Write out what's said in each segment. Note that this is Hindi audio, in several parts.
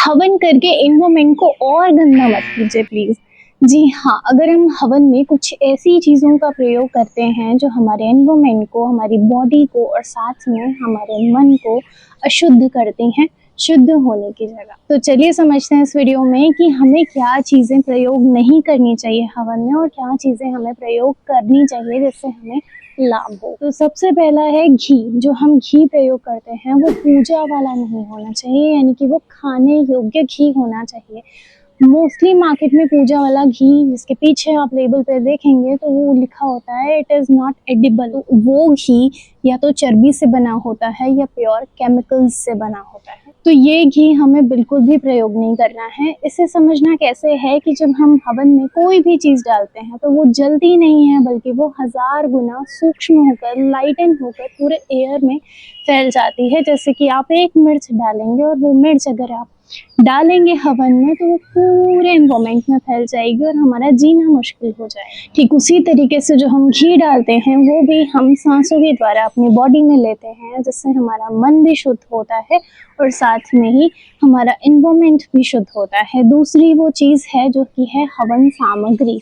हवन करके एनवायरनमेंट को और गंदा मत कीजिए प्लीज़। जी हाँ, अगर हम हवन में कुछ ऐसी चीज़ों का प्रयोग करते हैं जो हमारे एनवायरनमेंट को, हमारी बॉडी को और साथ में हमारे मन को अशुद्ध करती हैं, शुद्ध होने की जगह। तो चलिए समझते हैं इस वीडियो में कि हमें क्या चीज़ें प्रयोग नहीं करनी चाहिए हवन में और क्या चीज़ें हमें प्रयोग करनी चाहिए जिससे हमें लाभ हो। तो सबसे पहला है घी। जो हम घी प्रयोग करते हैं वो पूजा वाला नहीं होना चाहिए, यानी कि वो खाने योग्य घी होना चाहिए। मोस्टली मार्केट में पूजा वाला घी जिसके पीछे आप लेबल पे देखेंगे तो वो लिखा होता है इट इज़ नॉट एडिबल। तो वो घी या तो चर्बी से बना होता है या प्योर केमिकल्स से बना होता है। तो ये घी हमें बिल्कुल भी प्रयोग नहीं करना है। इसे समझना कैसे है कि जब हम हवन में कोई भी चीज़ डालते हैं तो वो जलती नहीं है, बल्कि वो 1000 गुना सूक्ष्म होकर, लाइटन होकर पूरे एयर में फैल जाती है। जैसे कि आप एक मिर्च डालेंगे और वो मिर्च अगर आप डालेंगे हवन में तो वो पूरे एनवायरनमेंट में फैल जाएगी और हमारा जीना मुश्किल हो जाएगा। ठीक उसी तरीके से जो हम घी डालते हैं वो भी हम सांसों के द्वारा अपनी बॉडी में लेते हैं, जिससे हमारा मन भी शुद्ध होता है और साथ में ही हमारा एनवायरनमेंट भी शुद्ध होता है। दूसरी वो चीज़ है जो कि है हवन सामग्री।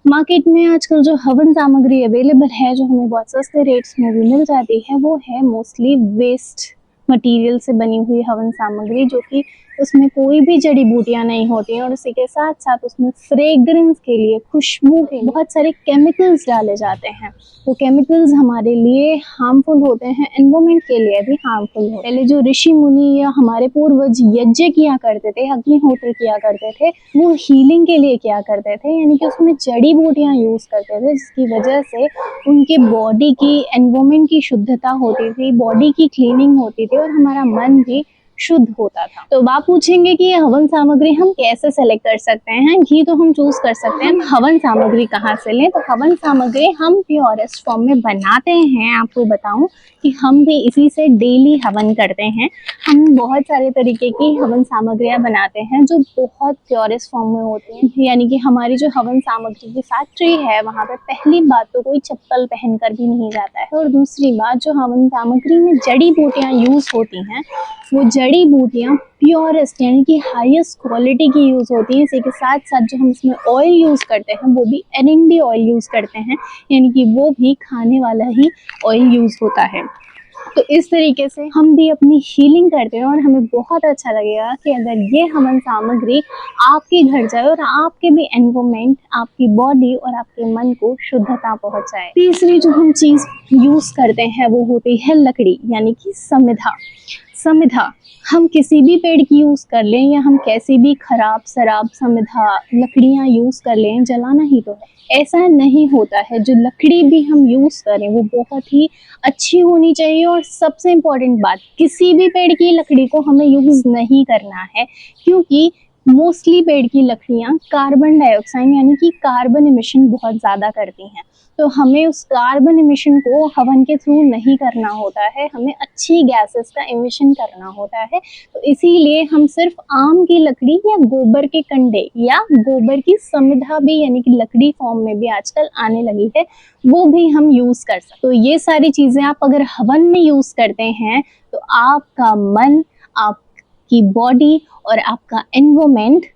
मार्केट में आजकल जो हवन सामग्री अवेलेबल है, जो हमें बहुत सस्ते रेट्स में भी मिल जाती है, वो है मोस्टली वेस्ट मटेरियल से बनी हुई हवन सामग्री, जो कि उसमें कोई भी जड़ी बूटियां नहीं होती हैं और उसी के साथ साथ उसमें फ्रेग्रेंस के लिए, खुशबू के बहुत सारे केमिकल्स डाले जाते हैं। वो केमिकल्स हमारे लिए हार्मफुल होते हैं, एनवायरनमेंट के लिए भी हार्मफुल होते हैं। पहले जो ऋषि मुनि या हमारे पूर्वज यज्ञ किया करते थे, अग्निहोत्र किया करते थे, वो हीलिंग के लिए किया करते थे, यानी कि उसमें जड़ी बूटियां यूज करते थे, जिसकी वजह से उनके बॉडी की, एनवायरनमेंट की शुद्धता होती थी, बॉडी की क्लीनिंग होती थी और हमारा मन भी शुद्ध होता था। तो आप पूछेंगे कि ये हवन सामग्री हम कैसे सेलेक्ट कर सकते हैं? घी तो हम चूज कर सकते हैं, हवन सामग्री कहाँ से लें? तो हवन सामग्री हम प्योरेस्ट फॉर्म में बनाते हैं। आपको बताऊं कि हम भी इसी से डेली हवन करते हैं। हम बहुत सारे तरीके की हवन सामग्रियां बनाते हैं जो बहुत प्योरेस्ट फॉर्म में होती हैं। यानी कि हमारी जो हवन सामग्री की फैक्ट्री है, वहाँ पे पहली बात तो कोई चप्पल पहनकर भी नहीं जाता है, और दूसरी बात जो हवन सामग्री में जड़ी बूटियां यूज होती हैं, वो जड़ी बूटियां प्योरेस्ट यानी कि हाईएस्ट क्वालिटी की यूज होती हैं। इसी के साथ साथ जो हम इसमें ऑयल यूज करते हैं वो भी एरंडी ऑयल यूज करते हैं, यानी कि वो भी खाने वाला ही ऑयल यूज होता है। तो इस तरीके से हम भी अपनी हीलिंग करते हैं और हमें बहुत अच्छा लगेगा कि अगर ये हवन सामग्री आपके घर जाए और आपके भी एनवायरनमेंट, आपकी बॉडी और आपके मन को शुद्धता पहुंचाए। तीसरी जो हम चीज यूज करते हैं वो होती है लकड़ी, यानी कि समिधा। समिधा हम किसी भी पेड़ की यूज कर लें या हम कैसी भी खराब शराब समिधा लकड़ियां यूज कर लें, जलाना ही तो है, ऐसा नहीं होता है। जो लकड़ी भी हम यूज करें वो बहुत ही अच्छी होनी चाहिए। और सबसे इम्पोर्टेंट बात, किसी भी पेड़ की लकड़ी को हमें यूज नहीं करना है, क्योंकि मोस्टली पेड़ की लकड़ियां कार्बन डाइऑक्साइड यानी कि कार्बन एमिशन बहुत ज़्यादा करती हैं। तो हमें उस कार्बन एमिशन को हवन के थ्रू नहीं करना होता है, हमें अच्छी गैसेस का एमिशन करना होता है। तो इसीलिए हम सिर्फ आम की लकड़ी या गोबर के कंडे या गोबर की समिधा भी, यानी कि लकड़ी फॉर्म में भी आजकल आने लगी है, वो भी हम यूज़ कर सकते। तो ये सारी चीज़ें आप अगर हवन में यूज़ करते हैं तो आपका मन, आपकी बॉडी और आपका एनवायरनमेंट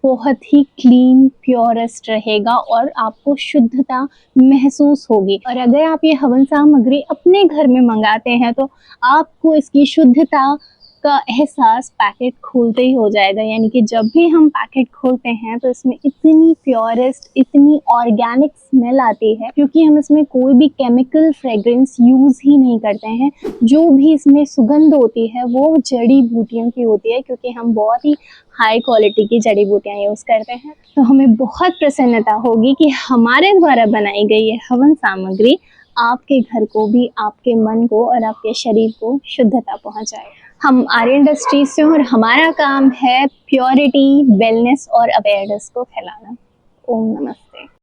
बहुत ही क्लीन, प्योरेस्ट रहेगा और आपको शुद्धता महसूस होगी। और अगर आप ये हवन सामग्री अपने घर में मंगाते हैं तो आपको इसकी शुद्धता का एहसास पैकेट खोलते ही हो जाएगा। यानी कि जब भी हम पैकेट खोलते हैं तो इसमें इतनी प्योरेस्ट, इतनी ऑर्गेनिक स्मेल आती है, क्योंकि हम इसमें कोई भी केमिकल फ्रेग्रेंस यूज ही नहीं करते हैं। जो भी इसमें सुगंध होती है वो जड़ी बूटियों की होती है, क्योंकि हम बहुत ही हाई क्वालिटी की जड़ी बूटियां यूज करते हैं। तो हमें बहुत प्रसन्नता होगी कि हमारे द्वारा बनाई गई ये हवन सामग्री आपके घर को भी, आपके मन को और आपके शरीर को शुद्धता पहुंचाए। हम आर्य इंडस्ट्रीज से और हमारा काम है प्योरिटी, वेलनेस और अवेयरनेस को फैलाना। ओम नमस्ते।